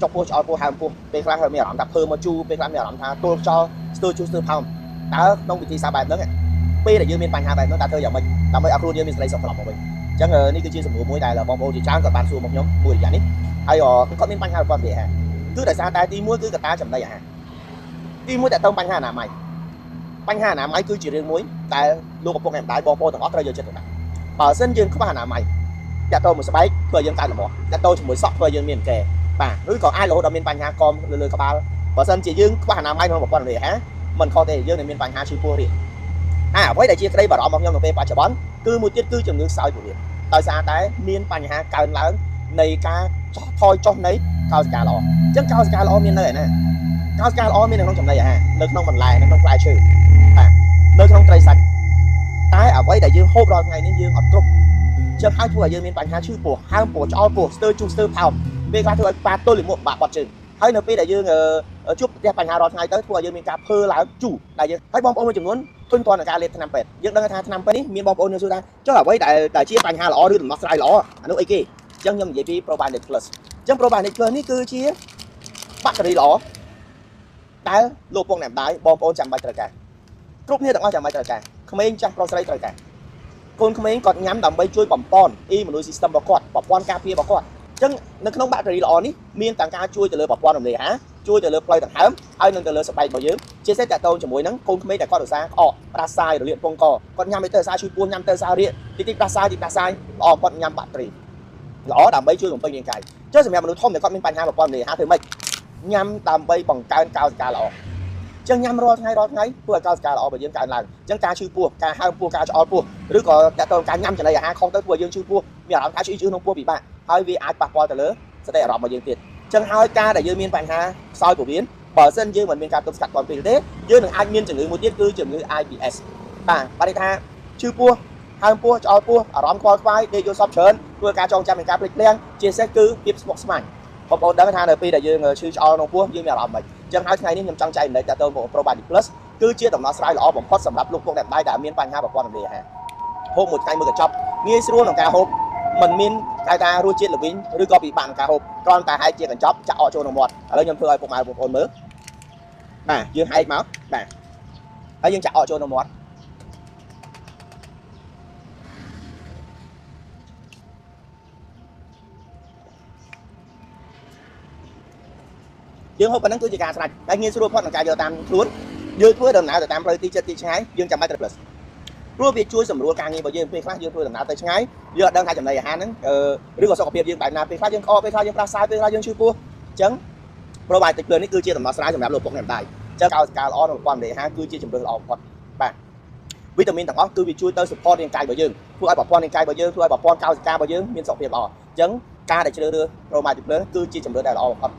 ចុកពោះឆ្អល់ពោះហើមពោះពេលខ្លះមានអារម្មណ៍ថាភើមកជូរពេលខ្លះមានអារម្មណ៍ថាទល់ខ្យល់ស្ទើរជូរស្ទើរផោមតើក្នុងវិធីសាស្ត្របែបហ្នឹងពេលដែលយើងមានបញ្ហាបែបហ្នឹងតើធ្វើយ៉ាងម៉េចដើម្បីឲ្យខ្លួនយើងមានសេចក្តីសុខត្រឡប់មកវិញអញ្ចឹងនេះគឺជាសំណួរមួយដែលបងប្អូនជាច្រើនក៏បានសួរមកខ្ញុំមួយរយៈនេះហើយគាត់មានបញ្ហាប្រព័ន្ធអាហារគឺដោយសារតែទី1គឺកត្តាចំណីអាហារទី1តើតើបញ្ហាអនាម័យគឺជារឿងមួយដែលលោកឪពុកម្ដាយបងប្អូនទាំងអស់ត្រូវយកចិត្តទុកដាក់បើសិនយើងខ្វះអនាម័យតាក់ទងមួយស្បែកធ្វើឲ្យយើងកើតលំមាស់តាក់ទងជាមួយសក់ធ្វើឲ្យយើងមានកែបាទឬក៏អាចរហូតដល់មានបញ្ហាកមលើក្បាលបើសិនជាយើងខ្វះអនាម័យក្នុងប្រព័ន្ធអាហារមិនខុសទេយើងនឹងមានបញ្ហាឈឺពោះរាគអ្វីដែលជាក្តីបារម្ភរបស់ខ្ញុំនៅពេលបច្ចុប្បន្នគឺមួយទៀតគឺជំងឺខ្សោយពោះរាគដោយសារតែមានបញ្ហាកើនឡើងនៃការថយចុះនៃកោសិកាល្អអញ្ចឹងកោសិកាល្អមាននៅឯណាកោសិកាល្អមាននៅក្នុងចំណីអាហារនៅក្នុងបន្លែនៅក្នុងផ្លែឈើបាទនៅក្នុងត្រីសាច់តែអ្វីដែលយើងហូបរាល់ថ្ងៃនេះយើងអត់គ្រប់ចឹងហើយធ្វើឲ្យយើងមានបញ្ហាឈឺពោះហើមពោះឆ្អល់ពោះស្ទើរជូរស្ទើរផោមពេលខ្លះធ្វើឲ្យប៉ាទល់លាមកបាក់បត់ជើងហើយនៅពេលដែលយើងជួបប្រទះបញ្ហារាល់ថ្ងៃទៅធ្វើឲ្យយើងមានការភើឡើងជូរដែលយើងហើយបងប្អូនមួយចំនួនធុញទ្រាន់នឹងការលេបថ្នាំពេទ្យយើងដឹងថាថ្នាំពេទ្យនេះមានបងប្អូនយើងសួរថាចុះអ្វីដែលជាបញ្ហាល្អឬដំណោះស្រាយល្អអានោះអីគេអញ្ចឹងខ្ញុំនិយាយពី Probiotic Plus អញ្ចឹង Probiotic Plus នេះគឺជាបាក់តេរីល្អដែលលោកពុកម្ដាយបងប្អូនចាំបាច់ត្រូវការគ្រប់គ្នាទាំងអស់ចាំបាច់ត្រូវការក្មេងចាស់ប្រុសស្រីត្រូវការកូនក្មេងគាត់ញ៉ាំដើម្បីជួយបំពន់Immune System របស់គាត់ប្រព័ន្ធការពាររបស់គាត់អញ្ចឹងនៅក្នុងបាក់តេរីល្អនេះមានទាំងការជួយទៅលើប្រព័ន្ធរំលាយអាហារជួយទៅលើផ្លូវដង្ហើមហើយនឹងទៅលើស្បែករបស់យើងជាពិសេសតើតោជាមួយនឹងកូនក្មេងដែលគាត់ឧស្សាហ៍ក្អកផ្ដាសាយរលាកពងកគាត់ញ៉ាំទៅឧស្សាហ៍ជួយពួនញ៉ាំទៅឧស្សាហ៍រាកតិចផ្ដាសាយល្អគាត់ញ៉ាំបាក់តេរីល្អដើម្បីជួយបំពេញរាងកាយចុះសម្រាប់មនុស្សធំដែលគាត់មានបញ្ហាប្រព័ន្ធរំលាយអាហារធ្វើម៉េចញ៉ាំដើម្បីបង្កើនកោសិកាល្អចឹងញ៉ាំរាល់ថ្ងៃធ្វើឲ្យកោសិកាល្អរបស់យើងកើនឡើងអញ្ចឹងការឈឺពោះការហើមពោះការឆ្អល់ពោះឬក៏តើតើការញ៉ាំចំណីអាហារខុសទៅធ្វើឲ្យយើងឈឺពោះមានអារម្មណ៍ថាឈឺក្នុងពោះពិបាកហើយវាអាចប៉ះពាល់ទៅលើសតិអារម្មណ៍របស់យើងទៀតអញ្ចឹងហើយការដែលយើងមានបញ្ហាខ្សោយពោះវៀនបើសិនយើងមិនមានការទប់ស្កាត់ទាន់ពេលទេយើងនឹងអាចមានជំងឺមួយទៀតគឺជំងឺ IBS បាទន័យថាឈឺពោះហើមពោះឆ្អល់ពោះអារម្មណ៍ខ្វល់ខ្វាយដេកយល់សពច្រើនធ្វើការចងចាំនៃការភ្លេចភ្លាំងជាពិសេសគឺភាពស្មុគស្មាញបងប្អូនដឹងថានៅពេលដែលយើងឈឺឆ្អល់ក្នុងពោះយើងមានអារម្មណ៍មិនអញ្ចឹងហើយថ្ងៃនេះខ្ញុំចង់ចែករំលែកតទៅ Probiotic Plus គឺជាដំណោះស្រាយល្អបំផុតសម្រាប់លោកពុកម្ដាយដែលមានបញ្ហាប្រព័ន្ធរំលាយអាហារហូបមួយថ្ងៃមួយកញ្ចប់ងាយស្រួលក្នុងការហូបមិនមានគេថារសជាតិល្វីងឬក៏ពិបាកក្នុងការហូបគ្រាន់តែហែកជាកញ្ចប់ចាក់អកចូលក្នុងមាត់ឥឡូវខ្ញុំធ្វើឲ្យពុកម៉ែបងប្អូនមើលបាទយើងហែកមកបាទហើយយើងចាក់អកចូលក្នុងមាត់យើងហូបប៉ុណ្ណឹងគឺជាការស្រេចតែងាយស្រួលផុតក្នុងការយកតាមខ្លួនយើងធ្វើដំណើរទៅតាមផ្លូវទីចិត្តទីឆ្ងាយយើងចាំបាច់ត្រូវ plus ព្រោះវាជួយសម្រួលការងាររបស់យើងពេលខ្លះយើងធ្វើដំណើរទៅឆ្ងាយយើងអត់ដឹងថាចំណីអាហារហ្នឹងឬក៏សុខភាពយើងបែបណាពេលខ្លះយើងក្អកពេលខ្លះយើងផ្ដាសាយពេលខ្លះយើងឈឺពោះអញ្ចឹង Probiotic Plus នេះគឺជាដំណោះស្រាយសម្រាប់លោកពុកម្ដាយអញ្ចឹងកោសិកាល្អក្នុងប្រព័ន្ធរំលាយអាហារគឺជាជម្រើសល្អបំផុតបាទវីតាមីនទាំងអស់គឺវាជួយទៅ support រាងកាយរបស់យើងធ្វើឲ្យប្រព័ន្ធរាងកាយរបស់យើងធ្វើឲ្យប្រព័ន្ធកោសិការបស់យើងមានសុខភាពល្អអញ្ចឹងការដែលជ្រើសរើស Probiotic Plus គឺជាជម្រើសដែលល្អបំផុត